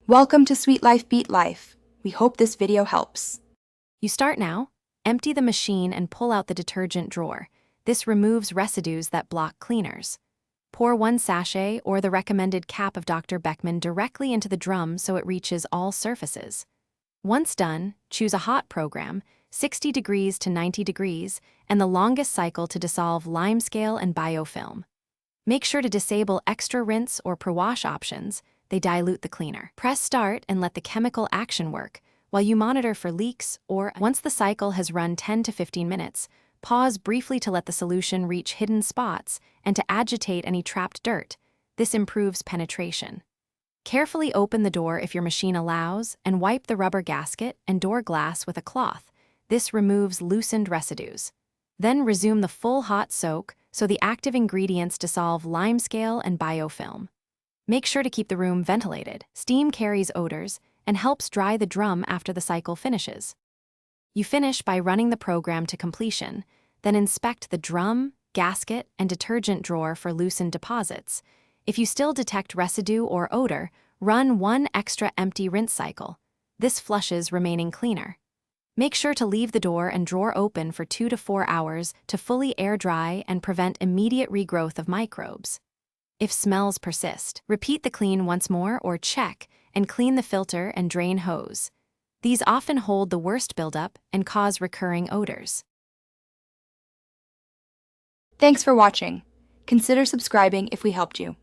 Welcome to Sweet Life Beat Life. We hope this video helps. You start now. Empty the machine and pull out the detergent drawer. This removes residues that block cleaners. Pour 1 sachet or the recommended cap of Dr. Beckmann directly into the drum so it reaches all surfaces. Once done, choose a hot program, 60 degrees to 90 degrees, and the longest cycle to dissolve limescale and biofilm. Make sure to disable extra rinse or pre-wash options. They dilute the cleaner. Press start and let the chemical action work while you monitor for leaks, or once the cycle has run 10 to 15 minutes, pause briefly to let the solution reach hidden spots and to agitate any trapped dirt. This improves penetration. Carefully open the door if your machine allows and wipe the rubber gasket and door glass with a cloth. This removes loosened residues. Then resume the full hot soak so the active ingredients dissolve limescale and biofilm. Make sure to keep the room ventilated. Steam carries odors and helps dry the drum after the cycle finishes. You finish by running the program to completion, then inspect the drum, gasket, and detergent drawer for loosened deposits. If you still detect residue or odor, run 1 extra empty rinse cycle. This flushes remaining cleaner. Make sure to leave the door and drawer open for 2 to 4 hours to fully air dry and prevent immediate regrowth of microbes. If smells persist, repeat the clean once more or check and clean the filter and drain hose. These often hold the worst buildup and cause recurring odors. Thanks for watching. Consider subscribing if we helped you.